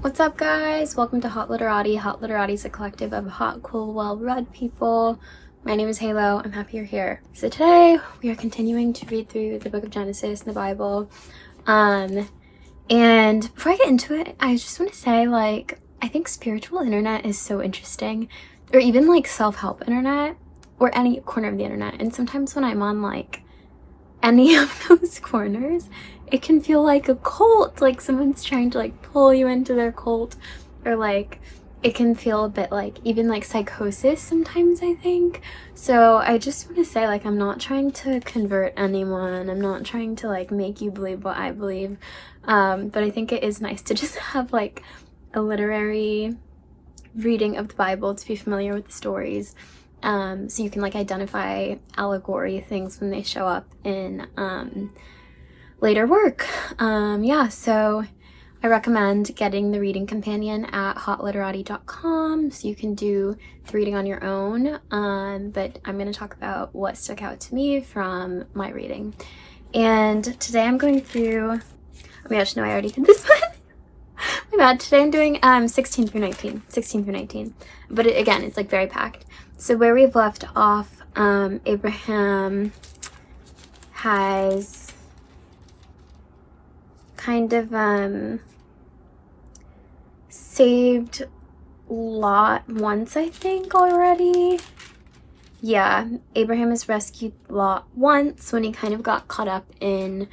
What's up, guys? Welcome to Hot Literati. Hot Literati is a collective of hot, cool, well-read people. My name is Halo. I'm happy you're here. So today we are continuing to read through the book of Genesis in the Bible. And before I get into it, I just want to say, I think spiritual internet is so interesting, or even self-help internet, or any corner of the internet. And sometimes when I'm on any of those corners, it can feel like a cult, like someone's trying to pull you into their cult, or it can feel a bit even psychosis sometimes, I think. So I just want to say, I'm not trying to convert anyone. I'm not trying to make you believe what I believe, but I think it is nice to just have a literary reading of the Bible, to be familiar with the stories, so you can identify allegory things when they show up in later work. So I recommend getting the reading companion at hotliterati.com so you can do the reading on your own, but I'm going to talk about what stuck out to me from my reading. And today I'm going through, oh my gosh, no, I already did this one. My bad. Today I'm doing 16 through 19, but again, it's very packed. So where we've left off, Abraham has kind of saved Lot once, I think, already. Yeah, Abraham has rescued Lot once when he kind of got caught up in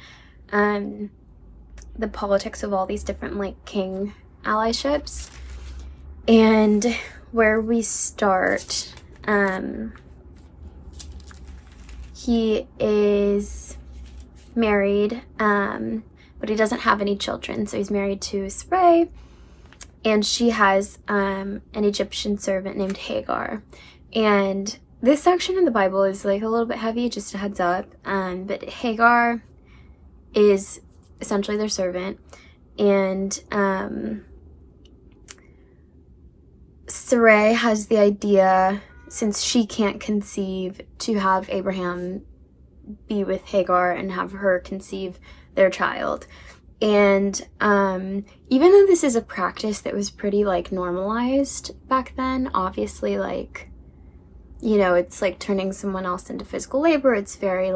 the politics of all these different king allyships. And where we start, he is married, but he doesn't have any children. So he's married to Sarai, and she has an Egyptian servant named Hagar. And this section in the Bible is a little bit heavy, just a heads up, but Hagar is essentially their servant, and Sarai has the idea, since she can't conceive, to have Abraham be with Hagar and have her conceive their child. And even though this is a practice that was pretty normalized back then, obviously it's turning someone else into physical labor. It's very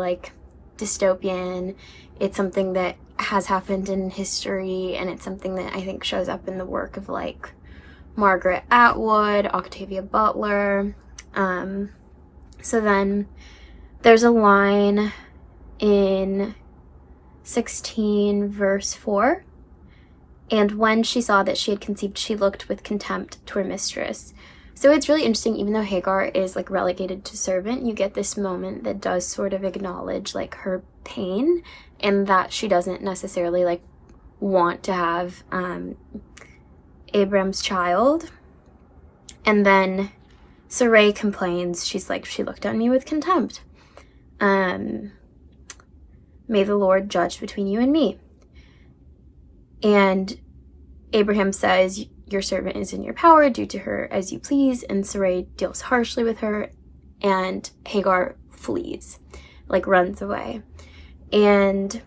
dystopian. It's something that has happened in history, and it's something that I think shows up in the work of Margaret Atwood, Octavia Butler. So then there's a line in 16 verse 4, and when she saw that she had conceived, she looked with contempt to her mistress. So it's really interesting. Even though Hagar is relegated to servant, you get this moment that does sort of acknowledge her pain, and that she doesn't necessarily want to have Abram's child. And then Sarai complains. She's she looked at me with contempt. May the Lord judge between you and me. And Abraham says, your servant is in your power, do to her as you please. And Sarai deals harshly with her, and Hagar flees, runs away. And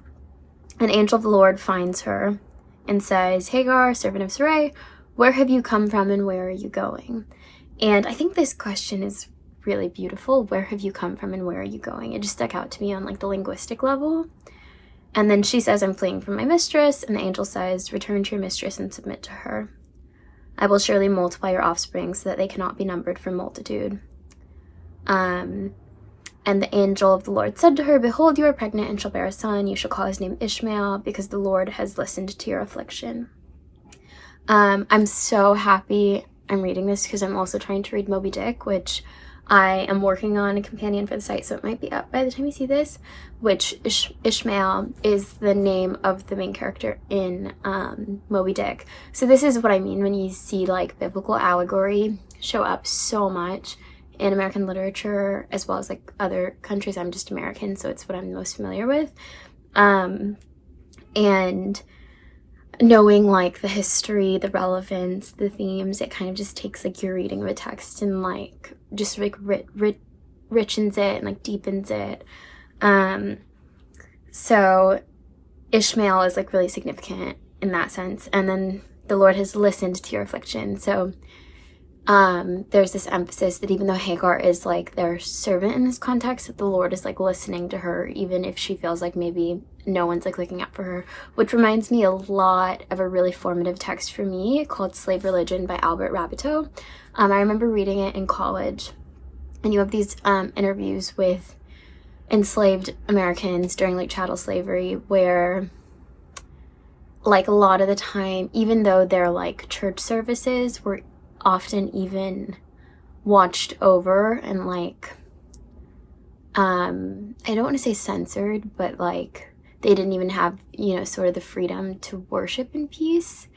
an angel of the Lord finds her and says, Hagar, servant of Sarai, where have you come from and where are you going? And I think this question is really beautiful. Where have you come from and where are you going? It just stuck out to me on the linguistic level. And then she says, I'm fleeing from my mistress. And the angel says, return to your mistress and submit to her. I will surely multiply your offspring so that they cannot be numbered for multitude. And the angel of the Lord said to her, behold, you are pregnant and shall bear a son. You shall call his name Ishmael, because the Lord has listened to your affliction. I'm so happy I'm reading this, because I'm also trying to read Moby Dick, which I am working on a companion for the site, so it might be up by the time you see this, which Ishmael is the name of the main character in Moby Dick. So this is what I mean when you see biblical allegory show up so much in American literature, as well as other countries. I'm just American, so it's what I'm most familiar with. And knowing the history, the relevance, the themes, it kind of just takes your reading of a text and just richens it and deepens it. So Ishmael is really significant in that sense. And then the Lord has listened to your affliction. So there's this emphasis that even though Hagar is like their servant in this context, that the Lord is like listening to her, even if she feels like maybe no one's like looking out for her, which reminds me a lot of a really formative text for me called Slave Religion by Albert Rabbitoe. I remember reading it in college, and you have these interviews with enslaved Americans during like chattel slavery, where like a lot of the time, even though their like church services were often even watched over and like I don't want to say censored, but like they didn't even have, you know, sort of the freedom to worship in peace.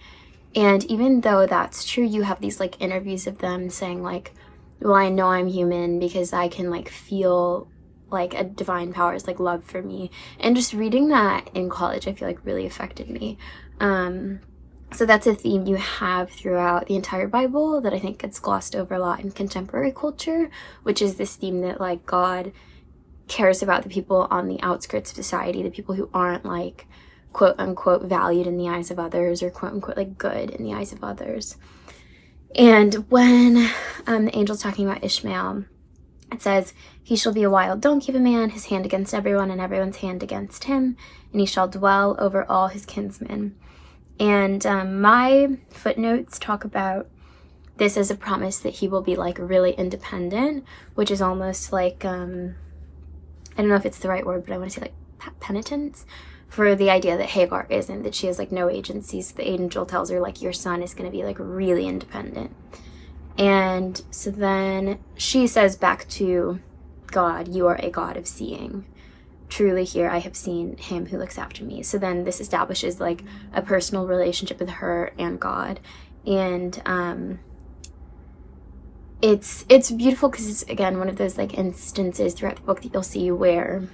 And even though that's true, you have these like interviews of them saying like, well, I know I'm human because I can like feel like a divine power is like love for me. And just reading that in college, I feel like really affected me. So that's a theme you have throughout the entire Bible that I think gets glossed over a lot in contemporary culture, which is this theme that like God cares about the people on the outskirts of society, the people who aren't like quote unquote valued in the eyes of others, or quote unquote like good in the eyes of others. And when the angel's talking about Ishmael, it says, he shall be a wild donkey of a man, his hand against everyone and everyone's hand against him, and he shall dwell over all his kinsmen. And my footnotes talk about this as a promise that he will be like really independent, which is almost like, I don't know if it's the right word, but I want to say like penitence for the idea that Hagar isn't, that she has like no agency. So the angel tells her like, your son is going to be like really independent. And so then she says back to God, you are a God of seeing. Truly here I have seen him who looks after me. So then this establishes like a personal relationship with her and God. And it's beautiful because it's again one of those like instances throughout the book that you'll see where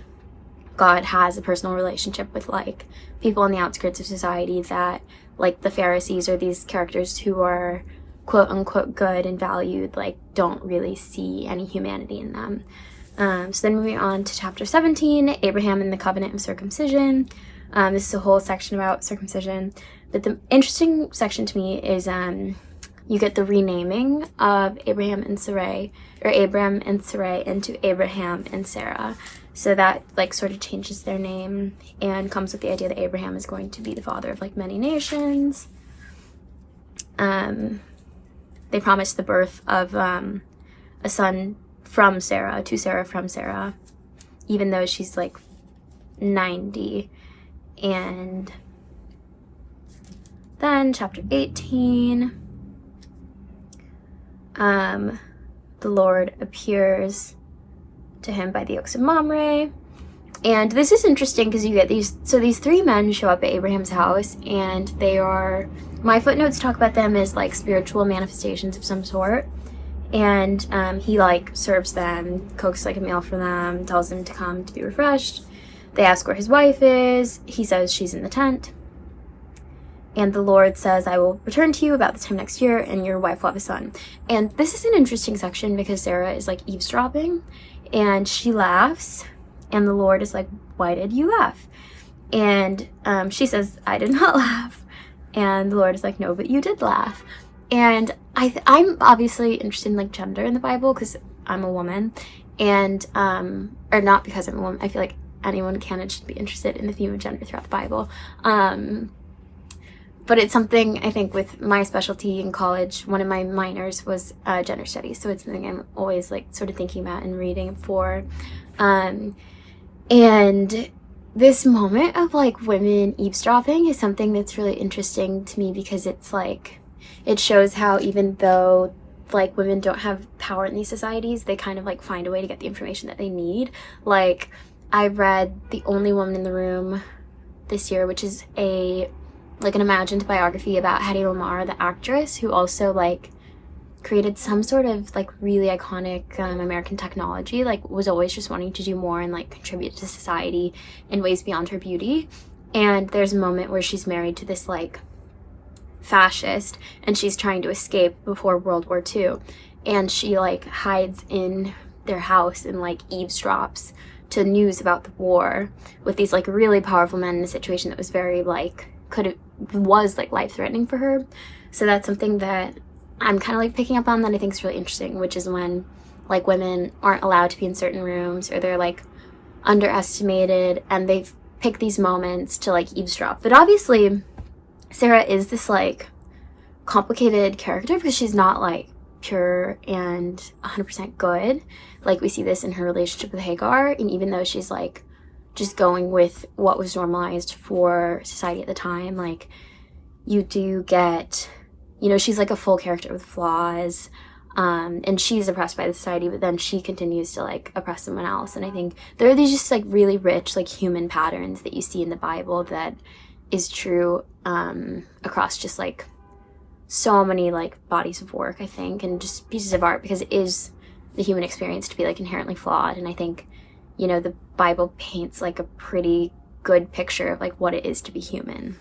God has a personal relationship with like people on the outskirts of society that like the Pharisees or these characters who are quote unquote good and valued like don't really see any humanity in them. So then moving on to chapter 17, Abraham and the covenant of circumcision. This is a whole section about circumcision, but the interesting section to me is you get the renaming of Abraham and Sarai, or Abram and Sarai, into Abraham and Sarah. So that like sort of changes their name and comes with the idea that Abraham is going to be the father of like many nations. They promised the birth of a son from Sarah, to Sarah from Sarah, even though she's like 90. And then chapter 18, the Lord appears to him by the oaks of Mamre. And this is interesting because you get these three men show up at Abraham's house, and they are, my footnotes talk about them as like spiritual manifestations of some sort. And he like serves them, cooks like a meal for them, tells them to come to be refreshed. They ask where his wife is. He says she's in the tent. And the Lord says, I will return to you about this time next year, and your wife will have a son. And this is an interesting section because Sarah is like eavesdropping, and she laughs, and the Lord is like, why did you laugh? And she says, I did not laugh. And the Lord is like, no, but you did laugh. And I'm obviously interested in like gender in the Bible because I'm a woman, and or not because I'm a woman. I feel like anyone can and should be interested in the theme of gender throughout the Bible. But it's something I think with my specialty in college, one of my minors was gender studies. So it's something I'm always like sort of thinking about and reading for. And this moment of like women eavesdropping is something that's really interesting to me because it's like, it shows how even though like women don't have power in these societies, they kind of like find a way to get the information that they need. Like I read The Only Woman in the Room this year, which is an imagined biography about Hedy Lamarr, the actress, who also like created some sort of like really iconic American technology, like was always just wanting to do more and like contribute to society in ways beyond her beauty. And there's a moment where she's married to this like fascist and she's trying to escape before World War II, and she like hides in their house and like eavesdrops to news about the war with these like really powerful men in a situation that was very like was like life-threatening for her. So that's something that I'm kind of like picking up on that I think is really interesting, which is when like women aren't allowed to be in certain rooms, or they're like underestimated, and they've picked these moments to like eavesdrop. But obviously Sarah is this like complicated character because she's not like pure and 100% good. Like we see this in her relationship with Hagar, and even though she's like just going with what was normalized for society at the time, like you do get, you know, she's like a full character with flaws, and she's oppressed by the society, but then she continues to like oppress someone else. And I think there are these just like really rich like human patterns that you see in the Bible that is true across just like so many like bodies of work, I think, and just pieces of art, because it is the human experience to be like inherently flawed. And I think, you know, the Bible paints like a pretty good picture of like what it is to be human.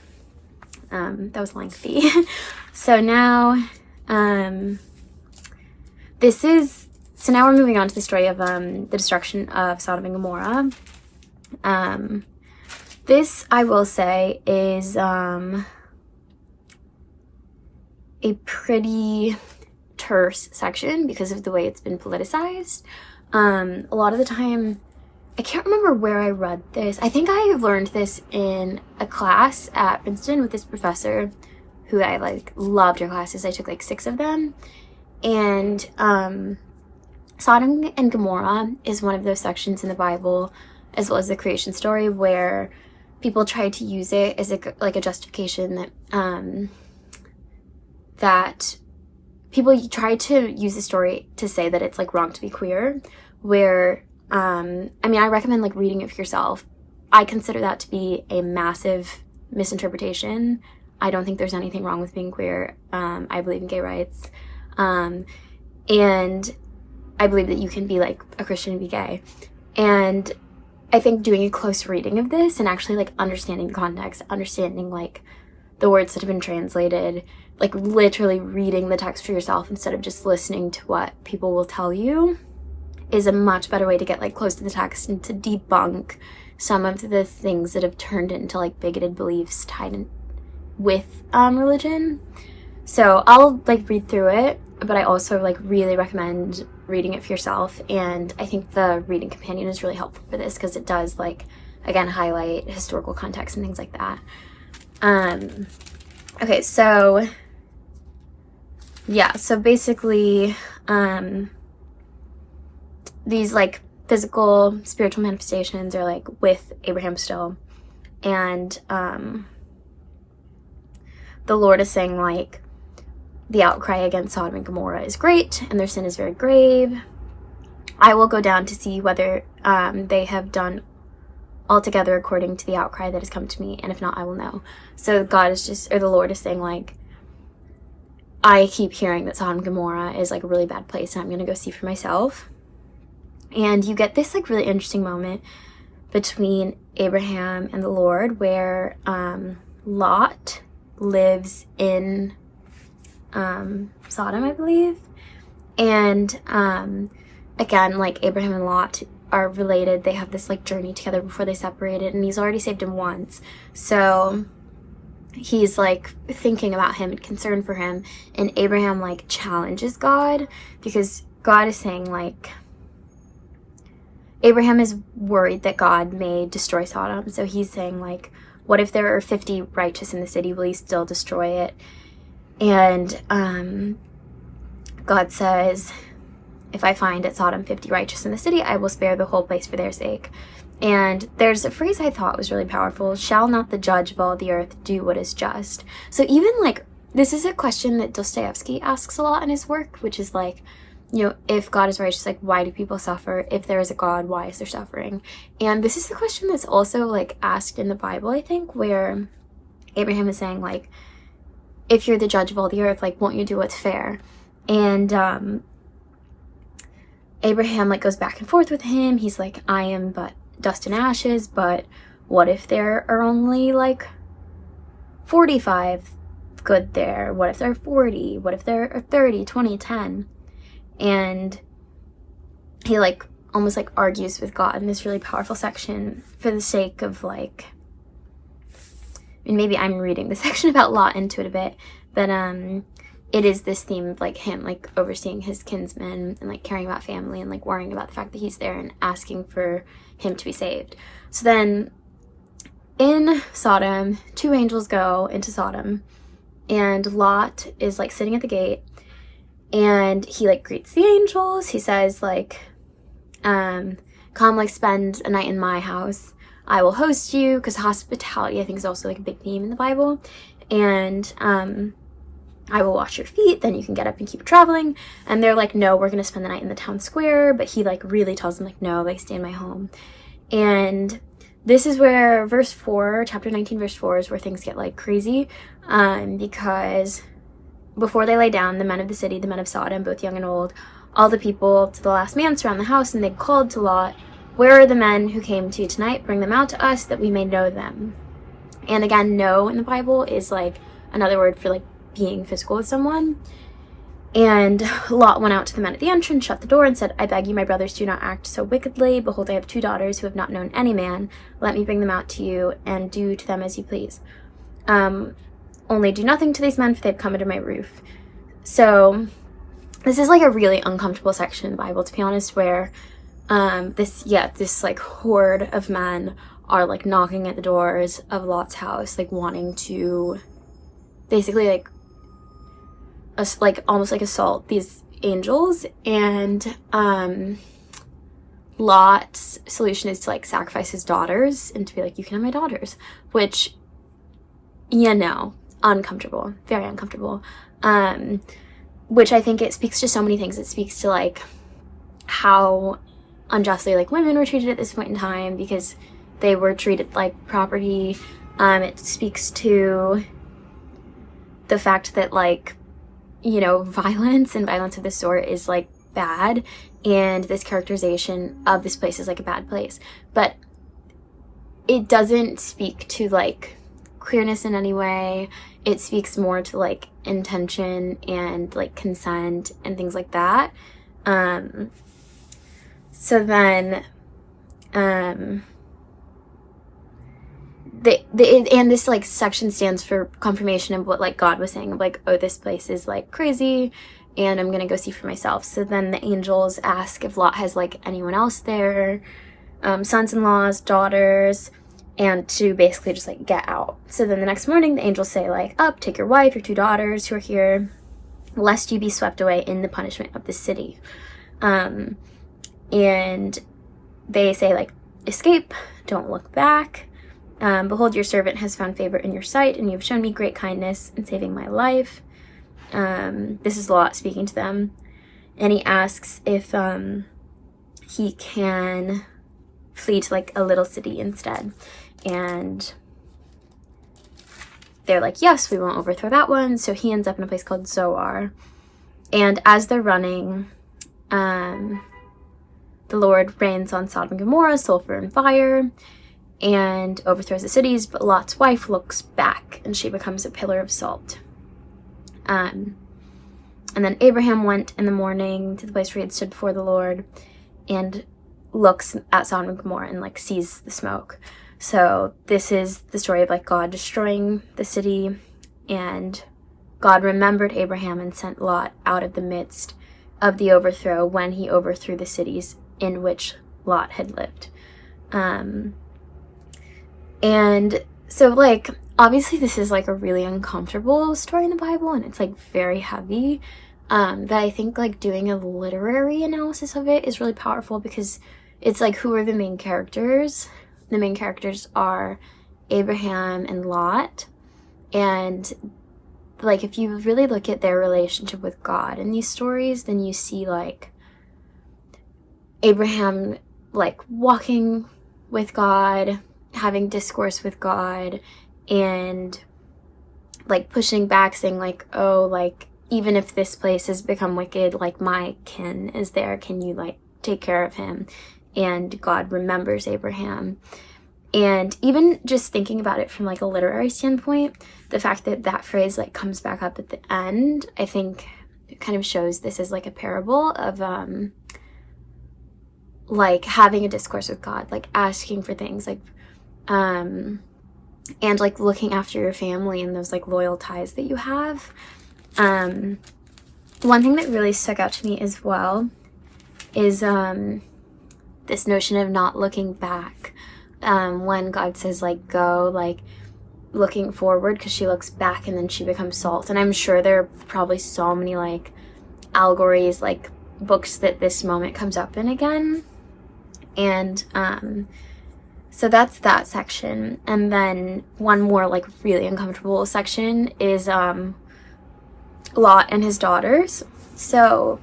That was lengthy. So now now we're moving on to the story of the destruction of Sodom and Gomorrah. This, I will say, is a pretty terse section because of the way it's been politicized. A lot of the time, I can't remember where I read this. I think I learned this in a class at Princeton with this professor who I like loved her classes. I took like 6 of them. And Sodom and Gomorrah is one of those sections in the Bible, as well as the creation story, where people try to use it as a justification that that people try to use the story to say that it's like wrong to be queer, where I mean, I recommend like reading it for yourself. I consider that to be a massive misinterpretation. I don't think there's anything wrong with being queer. I believe in gay rights. And I believe that you can be like a Christian and be gay. And I think doing a close reading of this and actually like understanding the context, understanding like the words that have been translated, like literally reading the text for yourself instead of just listening to what people will tell you, is a much better way to get like close to the text and to debunk some of the things that have turned into like bigoted beliefs tied in with religion. So I'll like read through it, but I also like really recommend reading it for yourself. And I think the reading companion is really helpful for this because it does like, again, highlight historical context and things like that. Okay, so yeah, so basically these like physical spiritual manifestations are like with Abraham still, and the Lord is saying like the outcry against Sodom and Gomorrah is great and their sin is very grave. I will go down to see whether they have done altogether according to the outcry that has come to me, and if not, I will know. So God is just, or the Lord is saying like, I keep hearing that Sodom and Gomorrah is like a really bad place, and I'm gonna go see for myself. And you get this like really interesting moment between Abraham and the Lord, where Lot lives in Sodom, I believe. And again, like Abraham and Lot are related. They have this like journey together before they separated, and he's already saved him once. So he's like thinking about him and concerned for him. And Abraham like challenges God, because God is saying like, Abraham is worried that God may destroy Sodom. So he's saying like, what if there are 50 righteous in the city? Will he still destroy it? And God says, if I find at Sodom 50 righteous in the city, I will spare the whole place for their sake. And there's a phrase I thought was really powerful: shall not the judge of all the earth do what is just? So even like, this is a question that Dostoevsky asks a lot in his work, which is like, you know, if God is righteous, like, why do people suffer? If there is a God, why is there suffering? And this is a question that's also like asked in the Bible, I think, where Abraham is saying like, if you're the judge of all the earth, like, won't you do what's fair? And Abraham like goes back and forth with him. He's like, I am but dust and ashes, but what if there are only like 45 good there? What if there are 40? What if there are 30, 20, 10? And he like almost like argues with God in this really powerful section for the sake of like and maybe I'm reading the section about Lot into it a bit, but it is this theme of like him like overseeing his kinsmen and like caring about family and like worrying about the fact that he's there and asking for him to be saved. So then in Sodom, 2 angels go into Sodom, and Lot is like sitting at the gate, and he like greets the angels. He says like, come like spend a night in my house. I will host you, because hospitality I think is also like a big theme in the Bible. And I will wash your feet, then you can get up and keep traveling. And they're like, no, we're gonna spend the night in the town square. But he like really tells them like, no, like stay in my home. And this is where verse 4, chapter 19 verse 4 is where things get like crazy, because before they lay down, the men of the city, the men of Sodom, both young and old, all the people to the last man surround the house, and they called to Lot, where are the men who came to you tonight? Bring them out to us that we may know them. And again, know in the Bible is like another word for like being physical with someone. And Lot went out to the men at the entrance, shut the door, and said, I beg you, my brothers, do not act so wickedly. Behold, I have 2 daughters who have not known any man. Let me bring them out to you, and do to them as you please. Only do nothing to these men, for they have come under my roof. So this is like a really uncomfortable section in the Bible, to be honest, where this like horde of men are like knocking at the doors of Lot's house, like wanting to basically like almost like assault these angels. And Lot's solution is to like sacrifice his daughters and to be like, you can have my daughters, which, uncomfortable, very uncomfortable. Which I think it speaks to so many things. It speaks to like how unjustly like women were treated at this point in time, because they were treated like property. It speaks to the fact that like, violence and violence of this sort is like bad, and this characterization of this place is like a bad place. But it doesn't speak to like queerness in any way. It speaks more to like intention and like consent and things like that. So then and this like section stands for confirmation of what like God was saying, of like, oh, this place is like crazy and I'm gonna go see for myself. So then the angels ask if Lot has like anyone else there, sons-in-laws, daughters, and to basically just like get out. So then the next morning the angels say like, up, take your wife, your 2 daughters who are here, lest you be swept away in the punishment of the city. And they say like, escape, don't look back. Behold, your servant has found favor in your sight, and you have shown me great kindness in saving my life. This is Lot speaking to them, and he asks if he can flee to like a little city instead. And they're like, yes, we won't overthrow that one. So he ends up in a place called Zoar. And as they're running, the Lord rains on Sodom and Gomorrah sulfur and fire, and overthrows the cities. But Lot's wife looks back, and she becomes a pillar of salt. And then Abraham went in the morning to the place where he had stood before the Lord, and looks at Sodom and Gomorrah and like sees the smoke. So this is the story of like God destroying the city, and God remembered Abraham and sent Lot out of the midst of the overthrow when he overthrew the cities in which Lot had lived. And so like, obviously this is like a really uncomfortable story in the Bible, and it's like very heavy. That I think like doing a literary analysis of it is really powerful, because it's like, who are the main characters? The main characters are Abraham and Lot. And like, if you really look at their relationship with God in these stories, then you see like Abraham like walking with God, having discourse with God, and like pushing back, saying like, oh, like, even if this place has become wicked, like my kin is there, can you like take care of him? And God remembers Abraham. And even just thinking about it from like a literary standpoint, the fact that that phrase like comes back up at the end, I think it kind of shows this is like a parable of like having a discourse with God, like asking for things, like and like looking after your family and those like loyal ties that you have. One thing that really stuck out to me as well is this notion of not looking back. When God says like go, like looking forward, because she looks back and then she becomes salt. And I'm sure there are probably so many like allegories, like books that this moment comes up in again. And so that's that section. And then one more like really uncomfortable section is Lot and his daughters. So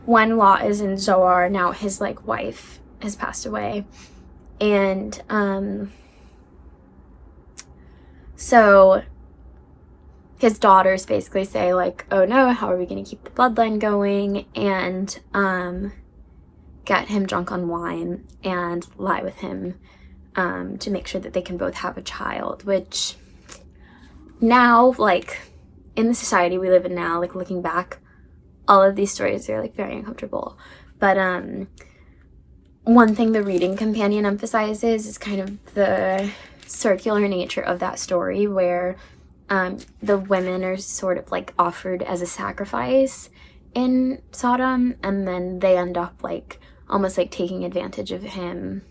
when Lot is in Zoar, now his like wife has passed away, and so his daughters basically say like, oh no, how are we going to keep the bloodline going, and get him drunk on wine and lie with him to make sure that they can both have a child. Which now, like in the society we live in now, like looking back, all of these stories are like very uncomfortable. But one thing the reading companion emphasizes is kind of the circular nature of that story, where the women are sort of like offered as a sacrifice in Sodom, and then they end up like almost like taking advantage of him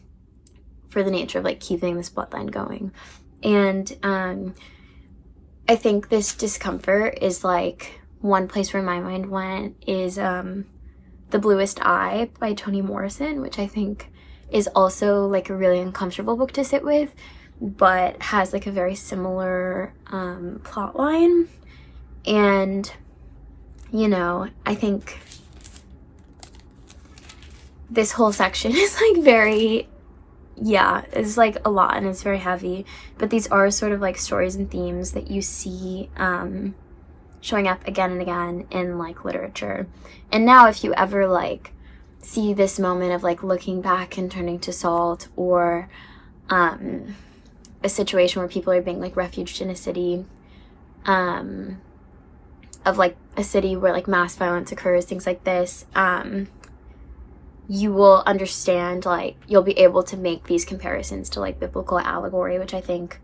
for the nature of like keeping this bloodline going. And I think this discomfort is like, one place where my mind went is The Bluest Eye by Toni Morrison, which I think is also like a really uncomfortable book to sit with, but has like a very similar plot line. And you know, I think this whole section is like very, yeah, it's like a lot and it's very heavy, but these are sort of like stories and themes that you see showing up again and again in like literature. And now if you ever like see this moment of like looking back and turning to salt, or a situation where people are being like refuged in a city, of like a city where like mass violence occurs, things like this, you will understand, like you'll be able to make these comparisons to like biblical allegory, which I think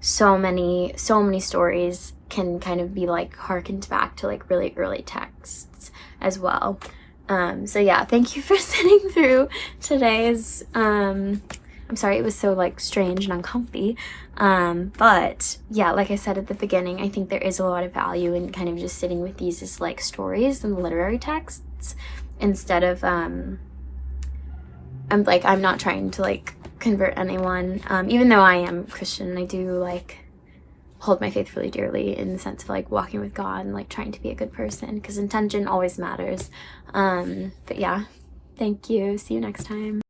so many stories can kind of be like harkened back to like really early texts as well. So yeah, thank you for sitting through today's I'm sorry it was so like strange and uncomfy, but yeah, like I said at the beginning, I think there is a lot of value in kind of just sitting with these as like stories and literary texts, instead of I'm not trying to like convert anyone, even though I am Christian. I do like hold my faith really dearly, in the sense of like walking with God and like trying to be a good person, because intention always matters. But yeah, thank you, see you next time.